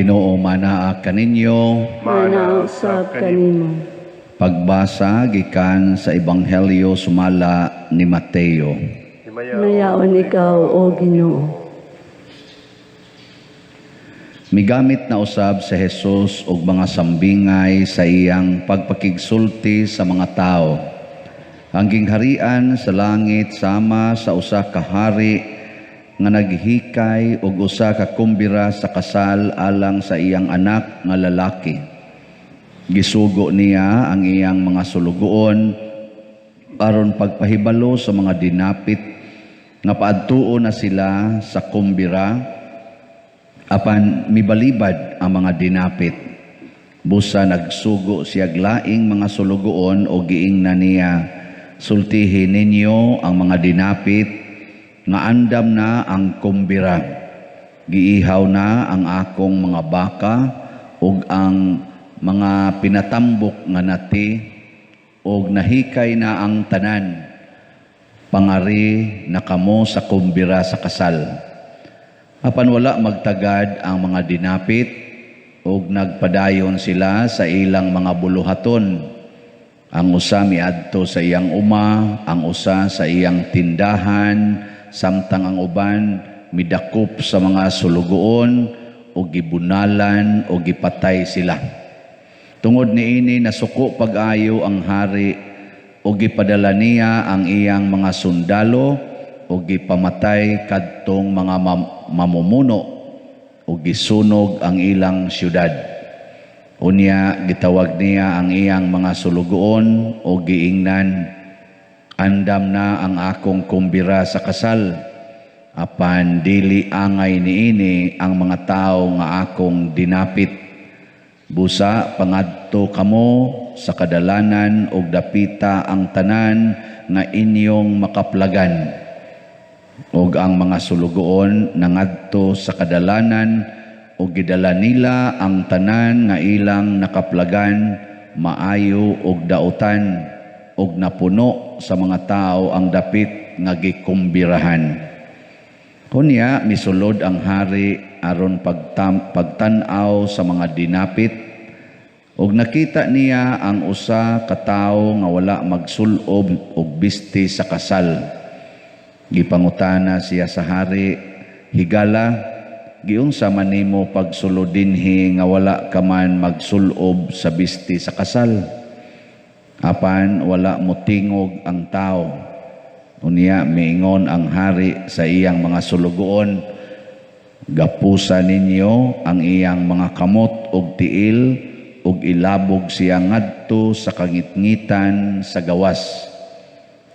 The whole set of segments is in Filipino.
Ginoo manaa kaninyo. Manausab kanimo. Pagbasa gikan sa Ebanghelyo sumala ni Mateo. Mayaon ikaw, O Ginoo. Migamit na usab sa Jesus og mga sambingay sa iyang pagpakigsulti sa mga tao. Ang gingharian sa langit sama sa usa ka hari nga naghikay og usa ka kumbira sa kasal alang sa iyang anak nga lalaki. Gisugo niya ang iyang mga sulugoon aron pagpahibalo sa mga dinapit nga paadtuon na sila sa kumbira apan mibalibad ang mga dinapit. Busa nagsugo siya laing mga sulugoon o giingna niya, sultihin ninyo ang mga dinapit nga andam na ang kumbira. Giihaw na ang akong mga baka ug ang mga pinatambok nga nati ug nahikay na ang tanan. Pangari na kamo sa kumbira sa kasal. Apan wala magtagad ang mga dinapit ug nagpadayon sila sa ilang mga buluhaton. Ang usa miadto sa iyang uma, ang usa sa iyang tindahan, samtang ang uban midakop sa mga sulugoon o gibunalan o gipatay sila. Tungod niini nasuko pag-ayo ang hari o gipadala niya ang iyang mga sundalo o gipamatay kadtong mga mamumuno o gisunog ang ilang syudad. Unya gitawag niya ang iyang mga sulugoon o giingnan, andam na ang akong kumbira sa kasal, apan dili angay niini ang mga tao nga akong dinapit. Busa pangadto kamo sa kadalanan ug dapita ang tanan nga inyong makaplagan. Ug ang mga sulugoon nangadto sa kadalanan ug gidala nila ang tanan nga ilang nakaplagan, maayo ug dautan, ug napuno sa mga tao ang dapit nga gikumbirahan. Kunya misulod ang hari aron pagtan-aw sa mga dinapit ug nakita niya ang usa ka tawo nga wala magsulob og bisti sa kasal. Gipangutana siya sa hari, higala, giunsa man nimo pagsulod dinhi nga wala ka man magsulob sa bisti sa kasal? Apan wala motingog ang tao. Unya miingon ang hari sa iyang mga sulugoon, gapusa ninyo ang iyang mga kamot ug tiil ug ilabog siya ngadto sa kangitngitan sa gawas.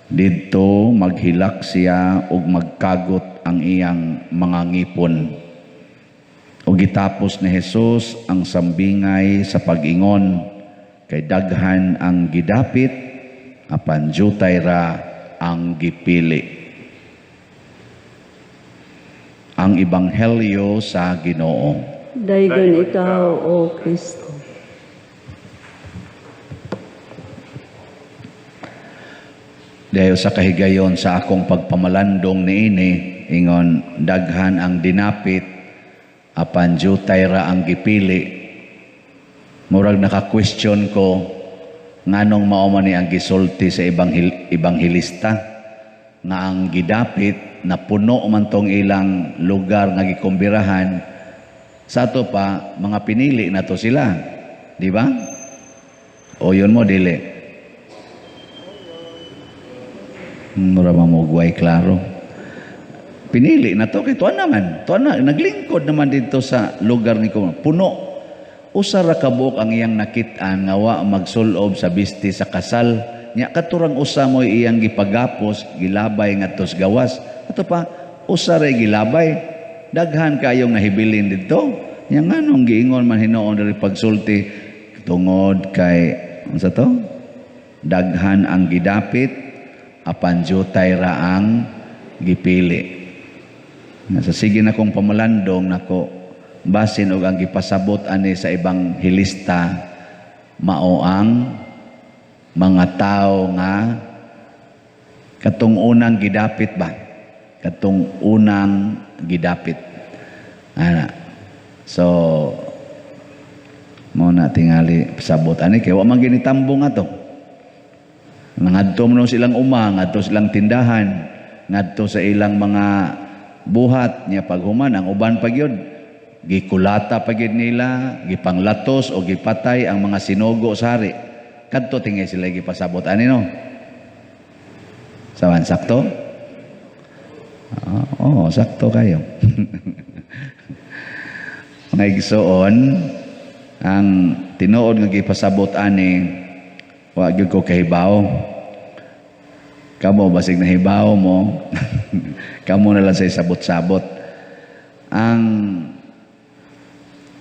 Didto maghilak siya ug magkagot ang iyang mga ngipon. Ug gitapos ni Jesus ang sambingay sa pag-ingon, kay daghan ang gidapit, apan jutay ra ang gipili. Ang Ebanghelyo sa Ginoo. Daygon ikaw, O Kristo. Dayo sa kahigayon sa akong pagpamalandong niini, ingon daghan ang dinapit, apan jutay ra ang gipili. Murag naka-question ko, nganong mao man ni ang gisulti sa ebanghilista nga ang gidapit na puno man tong ilang lugar nga gikumbirahan, sa ato pa mga pinili na to sila, di ba? O yun mo dili. Mura mamugway klaro. Pinili na to kay tuan naman, naglingkod naman dito sa lugar ni ko, puno. Usa ra ka buok ang iyang nakit-an nga wa magsulob sa bisti sa kasal, nya katurang usa mo iyang gipagapos gilabay ngadto sa gawas. Ato pa usa ra gilabay, daghan kayong nahibilin didto. Nya nganong giingon man hinuon diri pagsulti tungod kay unsa to? Daghan ang gidapit, apan jutay ra ang gipili. Nasa sige na kong pamalandong nako basin og ang gipasabot ani sa ebanghilista mao ang mga tao nga katong unang gidapit ba, katong unang gidapit ana. So Mo na tingali pasabot ani kay wa man ginitambong ato. Ngadto mo silang ngadto silang tindahan, ngadto sa ilang mga buhat niya paghuman ang uban pagyud gikulata pagyud nila, gipanglatos o gipatay ang mga sinugo sa hari. Kadto tingay sila gipasabot ani no. Sawan sakto? Oo, sakto kayo. Mga igsoon, ang tinuod nga gipasabot ani wa gyud ko kahibaw. Kamo basig nahibaw mo. Kamo na lang sa sabot-sabot. Ang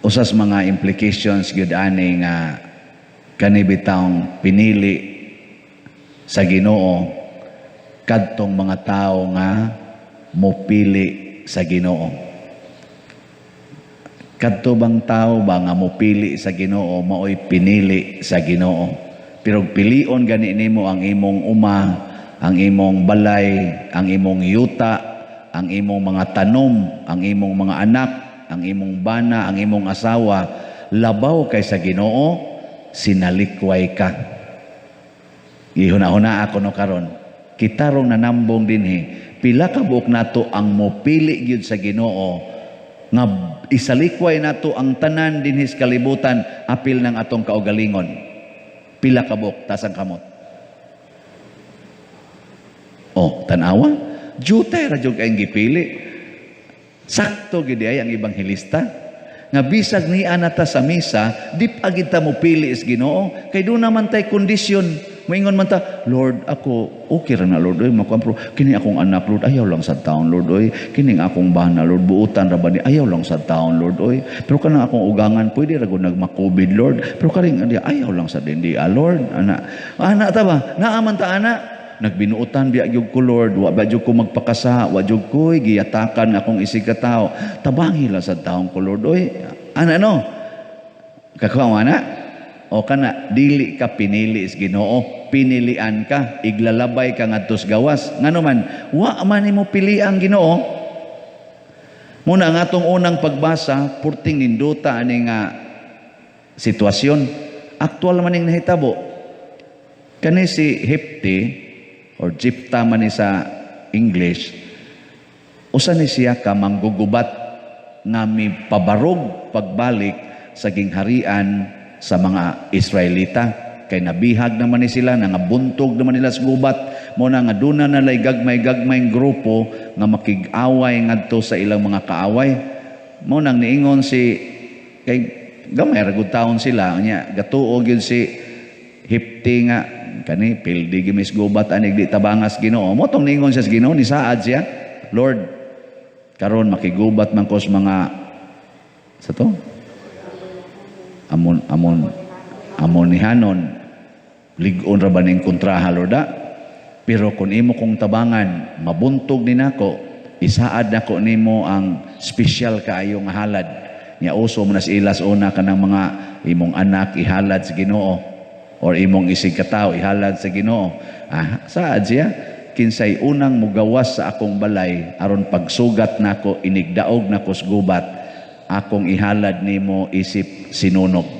usas mga implications gyud ani nga kani bitawng pinili sa Ginoo kadtong mga tao nga mopili sa Ginoo. Kadto bang tao ba nga mopili sa Ginoo maoy pinili sa Ginoo. Pero pilion gani nimo ang imong uma, ang imong balay, ang imong yuta, ang imong mga tanom, ang imong mga anak, ang imong bana, ang imong asawa, labaw kay sa Ginoo, sinalikway ka. Ihuna-huna ako no karon. Kitarong nanambong dinhi, pila ka buok nato ang mopili gyud sa Ginoo nga isalikway nato ang tanan dinhi sa kalibutan apil ng atong kaugalingon. Pila ka buok tasang kamot. Oh, tanawa, jutay ra jud kay gipili. Sakto gid ay ang ebanghelista nga bisag niya nata sa misa, di pa gid ta mo pili is Ginoo kay do naman tay kondisyon. Moingon man ta, Lord, ako okay ra na Lord, oy makuampro kini akong anak Lord, ayaw lang sa taon Lord, oy kining akong bana Lord, buutan ra ba ni ayaw lang sa taon Lord, oy pero kanang akong ugangan pwede ra gud nagma-COVID Lord, pero karing ayaw lang sa dindi Lord, ana ta ba naaman ta ana nagbinuutan biya gyud ko Lord, wa ba gyud ko magpakasa, wa gyud ko giyatakan akong isig ka tao, tabangi la sa taong ko Lord, oy ana no kakawa na o kana dili ka pinili is Ginoo, pinilian ka, iglalabay ka ngadtos gawas. Ngano man, wa man nimo pili ang Ginoo. Muna ang atong unang pagbasa, purting ninduta ani nga sitwasyon. Aktual man ning nahitabo. Kani si Hepti or Jipta man ni sa English, usa ni siya ka manggugubat nga mi pabarog pagbalik sa gingharian sa mga Israelita. Kay nabihag naman ni sila, nangabuntog naman nila sa gubat, muna nga duna nalay gagmay-gagmay grupo nga makig-away ngadto sa ilang mga kaaway. Muna nang niingon si, kay gamay ragud taon sila, nya gatuo gyud si Hipti nga, kani pildi gimis gubat anig di tabangas Ginoo. Mo tong niingon siya sa Ginoo, ni saad siya, Lord, karon makigubat man ko sa mga, sa to? Amonihanon, ligon ra ba ning kontraha Lord pero kung imo kong tabangan mabuntog ni nako, isaad nako nimo ang special kaayo nga halad nya uso mo na sa ilas una kanang mga imong anak ihalad sa Ginoo or imong isig katao ihalad sa Ginoo. Saad siya kinsay unang mugawas sa akong balay aron pagsugat nako inigdaog nako sa gubat, akong ihalad nimo isip sinunog.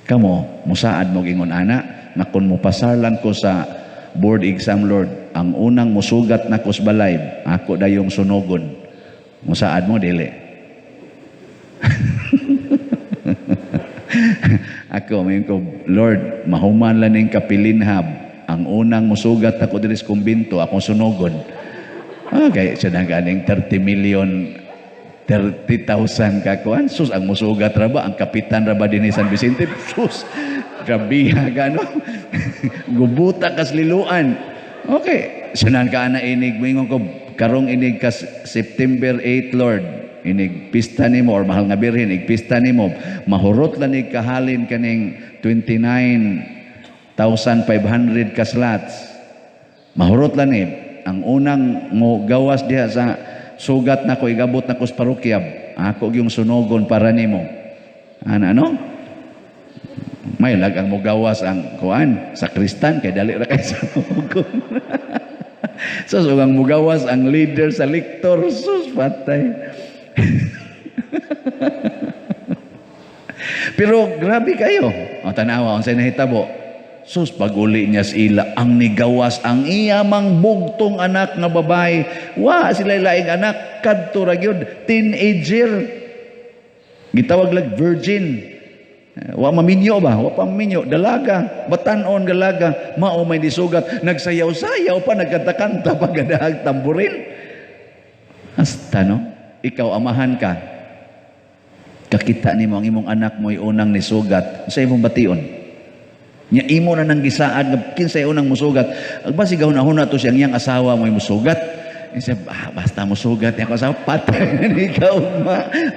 Kamo, musaad mo gingon ana, na kung mupasar lang ko sa board exam Lord, ang unang musugat na ko sa balay, ako dayong sunogon. Musaad mo, dili. Ako, may ko, Lord, mahuman lang ng kapilinhab, ang unang musugat na ko dili sa kumbinto, akong sunogon. Okay, siya na ganing 30,000 kakuan. Sus, ang musugat ra ba? Ang kapitan ra ba din San Vicente? Sus, grabiha gano. Gubuta kas liluan. Okay. Sunan ka na inig. Mingon ko, karong inig kas September 8, Lord. Inig pista nimo or mahal nga birhen, inig pista nimo. Mahurot lang inig kahalin kaning 29,500 ka slots. Mahurot lang ni. Ang unang mo gawas diha sa sugat na ko, igabot na ko sa parukyab, ako yung sunogon para nimo. Ano? May lagang mo gawas ang kuan sa Kristan, kay dali ra kay sunogon. So, sugang mo gawas ang leader sa lektor, sus, patay. Pero grabe kayo. O tanawa, ang nahitabo. Sus, pag-uli niya sa ila, ang nigawas, ang iyamang bugtong anak na babae. Wa, sila laing anak, kadto ra gyud, teenager. Gitawag lang virgin. Wa maminyo ba? Wa pa maminyo. Dalaga. Batanon dalaga. Mao may disugat. Nagsayaw-sayaw pa. Nagkanta-kanta pa. Gadahag tamburin. Hasta no? Ikaw, amahan ka. Kakita ni mo ang imong anak mo unang nisugat. Sa imong bation. Nya imo na nang gisaad. Kinsay unang musugat. Agbasigaw na huna to siyang iyang asawa mo musugat. Isa, basta mo sugat niya ako sa patay na ni ikaw,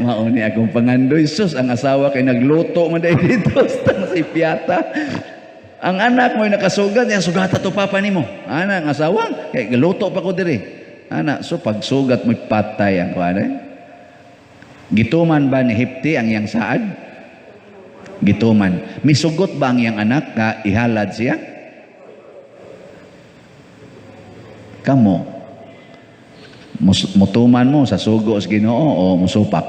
mauni akong pangandoy. Sus, ang asawa kay nagluto man dahil dito sa piyata. Ang anak mo yung nakasugat, yung sugata to papa ni mo. Anak, ang asawa, kay luto pa ko diri. Anak, so pag sugat mo patay ang kuwanay. Gituman ba ni Hipti ang iyang saad? Gituman. Misugot ba ang iyang anak na ihalad siya? Kamo. Mutuman mo sa sugo sa Ginoo o musupak.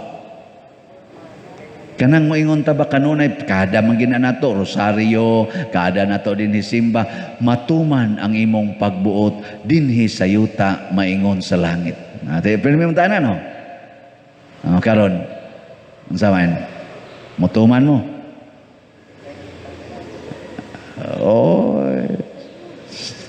Kanang moingon ta ba kanunay kada man ginanato rosaryo, kada nato dinhi simba, matuman ang imong pagbuot dinhi sa yuta maingon sa langit. Ate pero may tanan no. Karon unsa man? Mutuman mo.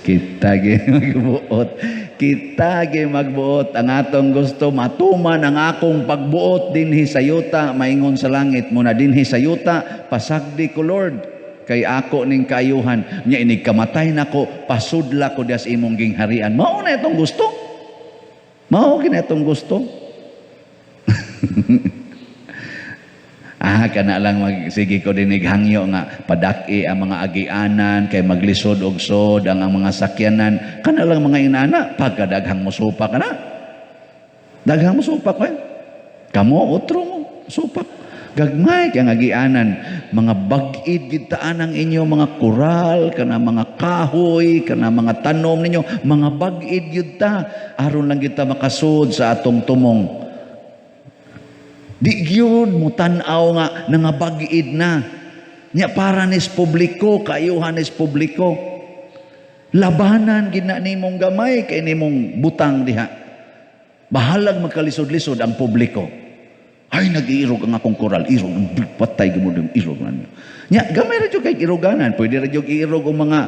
Kita magbuot. Kita magbuot ang atong gusto matuman ang akong pagbuot dinhi sa yuta maingon sa langit muna dinhi sa yuta pasagdi ko Lord kay ako ning kaayuhan nya inig kamatay nako pasudla ko dias imong gingharian. Mao na itong gusto. Mao kina itong gusto. Kana lang sige ko dinig hangyo nga padaki ang mga agianan kay maglisod og sod ang mga sakyanan. Kana lang mga inana pagkadaghang mosupak kana. Daghang mosupak man. Kamo otro mo supak. Gagmay kang agianan mga bag-id gitaan ang inyo mga koral kana mga kahoy kana mga tanom ninyo mga bag-id gyud ta aron lang kita makasud sa atong tumong. Di gyud mo tan-aw nga nangabag-id na. Nya para nis publiko, kaayuhan nis publiko. Labanan gina nimong gamay kay nimong butang diha. Bahalag magkalisod-lisod ang publiko. Ay nag-iirog ang akong koral, irog ang patay gyud mo irog man. Nya gamay ra jud kay iroganan, pwede ra jud iirog ang mga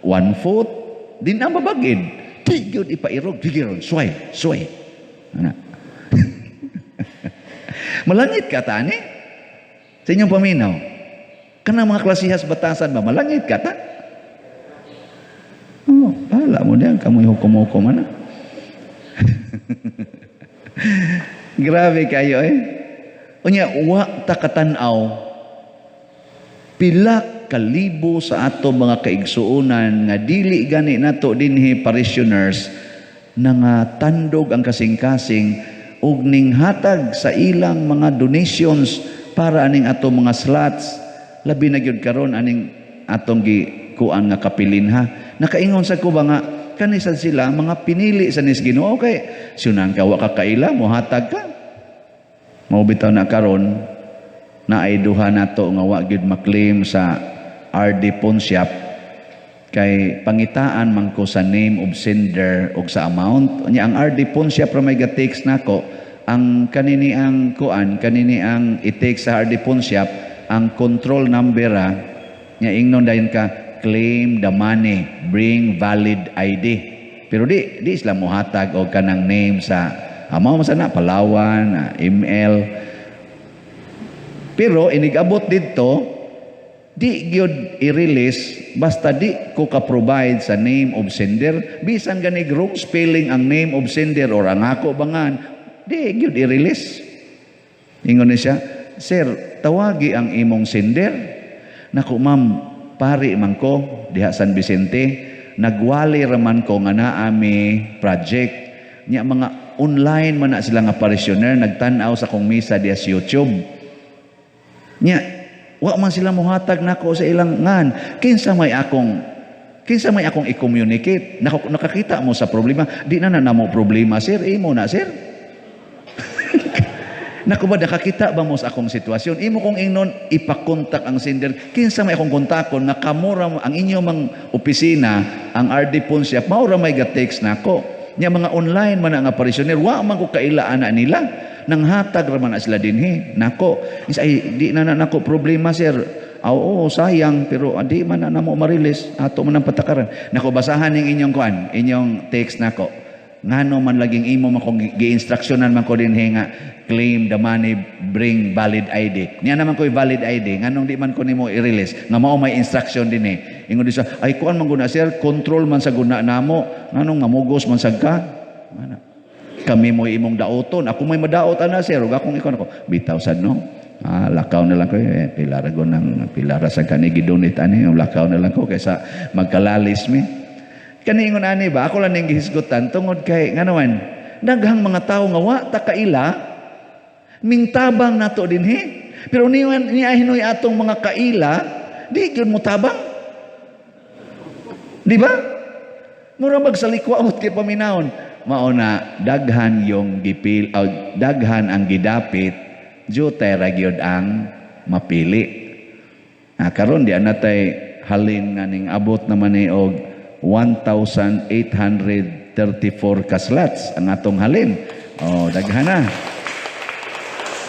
1 foot din ang babagid. Di gyud ipairog, digiron suway. Ana. Malangit ka tani? Sa inyong paminaw. Kanang mga klasihas batasan ba? Malangit ka ta? Oh, bahala mo diyan. Kamoy hukum-hukum na. Grabe kayo eh. Unya, wa ta katanaw. Pila kalibo sa ato mga kaigsuunan nga dili gani nato dinhi parishioners na nga tandog ang kasing-kasing ug ning hatag sa ilang mga donations para aning atong mga slots labi na gyud karon aning atong gikuan nga kapilinha nakaingon sa ko ba nga kanisan sila mga pinili sa nis Ginoo kay sunan ka wa ka kaila mo hatag ka mao bitaw na karon na ay duha nato nga wa gyud maklaim sa RD Pawn Shop kay pangitaan man ko sa name of sender og sa amount nya ang RD Pawn Shop ra may ga-text nako ang kanini ang kuan kanini ang i-take sa RD Pawn Shop ang control number nya ingnon dayon ka claim the money bring valid ID pero di sila mohatag og kanang name sa amaw mo sana Palawan email pero inigabot didto di gyud i-release basta di ko ka-provide sa name of sender bisan ganig wrong spelling ang name of sender or ang ako bangan di gyud i-release ingon ni siya sir tawagi ang imong sender nako ma'am pari man ko diha San Vicente nagwali raman ko nga naami project nya mga online man na sila nga parishioner nagtan-aw sa kong misa diha sa YouTube nya wa man sila mohatag nako sa ilang ngan kinsa may akong i-communicate nakakita mo sa problema di na namo problema sir imo na sir Naku ba, nakakita ba mo sa akong sitwasyon? Imo kong ingnon, ipakontak ang sender. Kinsa may akong kontakon, nga kamura mo, ang inyong mga opisina, ang RD Ponsiap, maura may ga-text na ako. Nya mga online man ang aparisyoner, wa man ko kailaan na nila. Nang hatag raman na sila dinhi. Nako, ay, di na nako problema, sir. Oo, sayang, pero di man na mo marilis. Ato man ang patakaran. Nako, basahan ng inyong kuan, inyong text nako. Ngano man laging imo man kung gi-instructionan man ko dinhi nga claim the money, bring valid ID. Niya naman ko valid ID. Nganong di man ko nimo i-release. Nga mao may instruction din eh. Ingon di sa, ay kuan man guna sir, control man sa guna namo. Nganong mamugos man sad ka? Mana? Kami mo imong daoton. Ako may madaot ana sir. Ug akong ikon ako. Bitaw sad no. Lakaw na lang ko pilara go ng pilara sa kanigi donate ani. Lakaw na lang ko kaysa magkalalis mi. Kaniingon ani ba? Ako lang ning gihisgutan tungod kay nganawan. Daghang mga tawo nga wa ta kaila mingtabang nato dinhi. Pero niya hinoy atong mga kaila, di gyud mo tabang. Di ba? Mura magsalikwaot kay paminawon. Mao na daghan yung gipil daghan ang gidapit, jutay ra gyud ang mapili. Karon di anatay halin nga ning abot naman ni og 1,834 kaslats ang atong halin. Daghan na.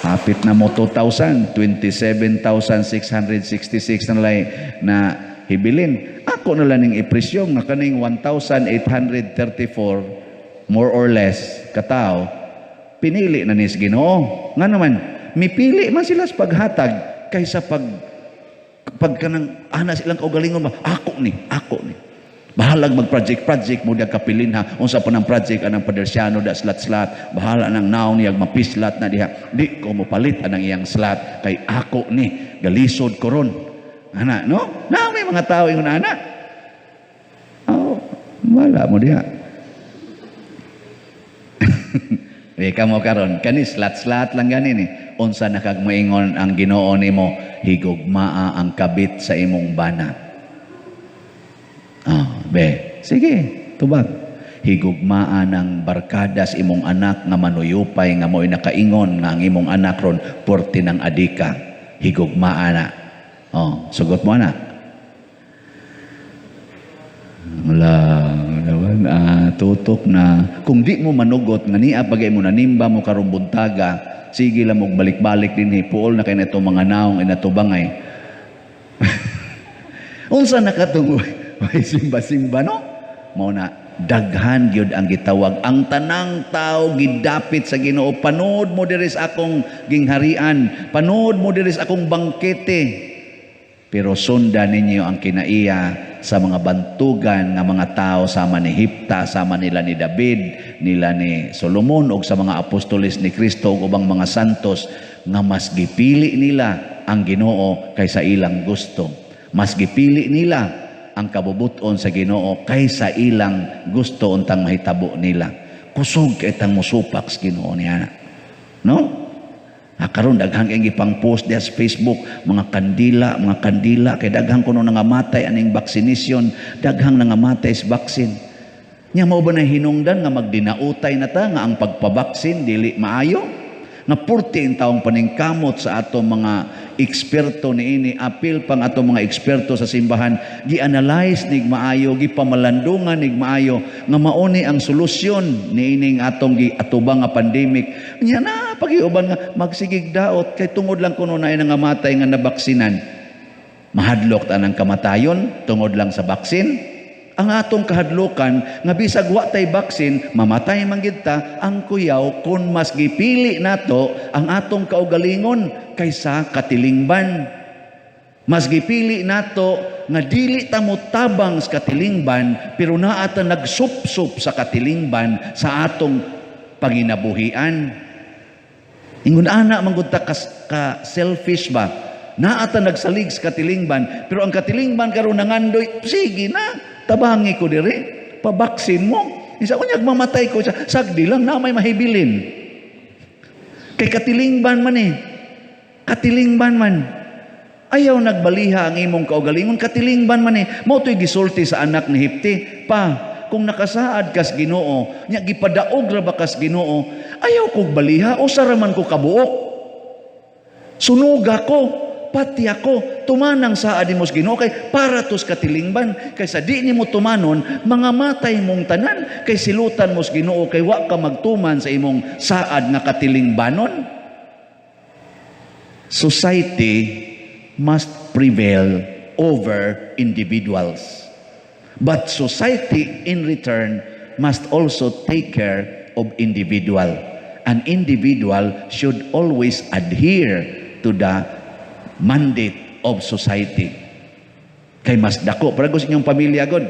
Hapit na mo 2,000, 27,666 na lay na hibilin. Ako na lang ning ipresyon nga kaning 1,834 more or less katao pinili na nis Ginoo. Nga naman, mipili man sila sa paghatag kaysa pag kanang ana silang kaugalingon ba, ako ni. Bahalag mag-project mo diya kapilin ha. Unsa pa ng project anang padersyano da slat-slat. Bahala nang naong niyag mapislat na diha. Di ko mo palit anang iyang slat. Kay ako ni. Galisod ko ron. Ana, no? Na may mga tao yung ana. Wala mo diha. Ika mo karon. Kani slat-slat lang ganin eh. Unsa nakagmaingon ang Ginoo nimo. Higugmaa ang kabit sa imong bana. Sige, tubag. Higugmaan ng barkadas imong anak nga manuyupay nga mo'y nakaingon nga ang imong anak ron porti ng adika. Higugmaan na. Sugot mo na. Wala naman, tutok na. Kung di mo manugot, nga niya bagay mo nanimba mo karong buntaga, sige lang mo balik-balik din, puol na kayo na itong mga naong inatubangay. Unsa nakatungoy? May simba-simba, no? Mao na, daghan gyud ang gitawag. Ang tanang tao gidapit sa Ginoo. Panood mo diri sa akong gingharian. Panood mo diri sa akong bangkete. Pero sundan ninyo ang kinaiya sa mga bantugan nga mga tao sama ni Hipta, sama nila ni David, nila ni Solomon, o sa mga apostoles ni Kristo o ubang mga santos nga mas gipili nila ang Ginoo kaysa ilang gusto. Mas gipili nila ang kabubuton sa Ginoo kaysa ilang gusto untang mahitabo nila. Kusog kay tang musupak sa Ginoo niya. No? Karon daghang kay gipang-post diha sa Facebook, mga kandila kay daghang kuno nangamatay aning vaccination, daghang nangamatay sa vaccine. Nya mao ba na hinungdan nga magdinautay na ta nga ang pagpabaksin dili maayo? Nga 14 taong paningkamot sa atong mga eksperto niini, apil pang atong mga eksperto sa simbahan, gi-analyze nig maayo, gipamalandungan nig maayo nga mauni ang solusyon niining atong giatubang nga pandemic. Nya na pagiuban nga magsigig daot kay tungod lang kuno na nga matay nga nabaksinan. Mahadlok ta ng kamatayon tungod lang sa baksin. Ang atong kahadlukan nga bisag wa tay baksin mamatay man gid ta ang kuyaw kun mas gipili nato ang atong kaugalingon kaysa katilingban. Mas gipili nato nga dili ta mo tabang sa katilingban pero naa ta nagsupsup sa katilingban sa atong panginabuhian. Ingon ana man gud ta ka selfish ba? Naa ta nagsalig sa katilingban pero ang katilingban karon nangandoy, sige na. Tabangi ko diri, pabaksin mo. Isa ko niyag mamatay ko, sagdi lang na may mahibilin. Kay katilingban man eh. Katilingban man. Ayaw nagbaliha ang imong kaugalingon, katilingban man eh. Mao to'y gisulti sa anak ni Hipti. Kung nakasaad kas Ginoo, nya gipadaog ra ba kas Ginoo, ayaw kog baliha, o saraman ko kabuok. Sunog ako, pati ako, tumanang sa adimos Ginoo kay para tos katilingban. Kay sa di nimo tumanon, mga matay mong tanan. Kay silutan mos Ginoo kay wa ka magtuman sa imong saad nga katilingbanon. Society must prevail over individuals. But society in return must also take care of individual. An individual should always adhere to the mandate of society. Kay mas dako, para gusto inyong pamilya god,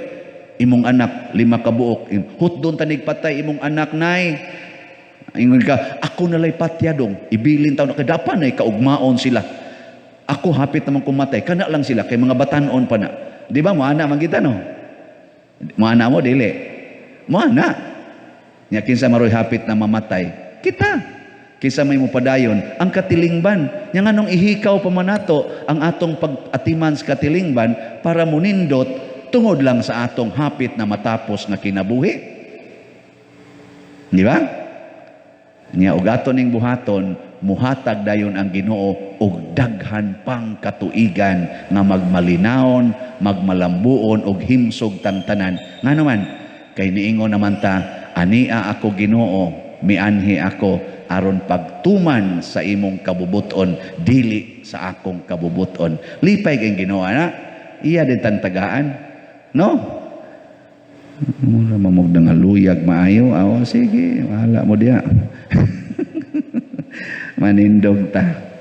imong anak 5 ka buok, hutdon tanig patay imong anak nay. Ingon ka, ako nalay patyadong, ibilin taon na kadapan ay kaugmaon sila. Ako hapit naman kumatay, kana lang sila kay mga batanon pa na. Di ba mo ana man kita no? Mo ana mo dili. Mo ana. Nya kinsa maroy hapit na mamatay. Kita. Kisa may mupadayon ang katilingban. Nya nganong ihikaw pa man nato ang atong pag-atiman sa katilingban para munindot tungod lang sa atong hapit na matapos na kinabuhi. Di ba? Nya og aton ning buhaton muhatag dayon ang Ginoo og daghan pang katuigan nga magmalinaon, magmalambuon og himsog tantanan. Ngano man kay niingon naman ta, ania ako Ginoo, mianhi ako aron pagtuman sa imong kabubuton dili sa akong kabubuton. Lipay kay Ginoo ana, iya din tantagaan, no? Mura mamugdang aluyag maayo, aw sige, wala mo diya. Manindog ta.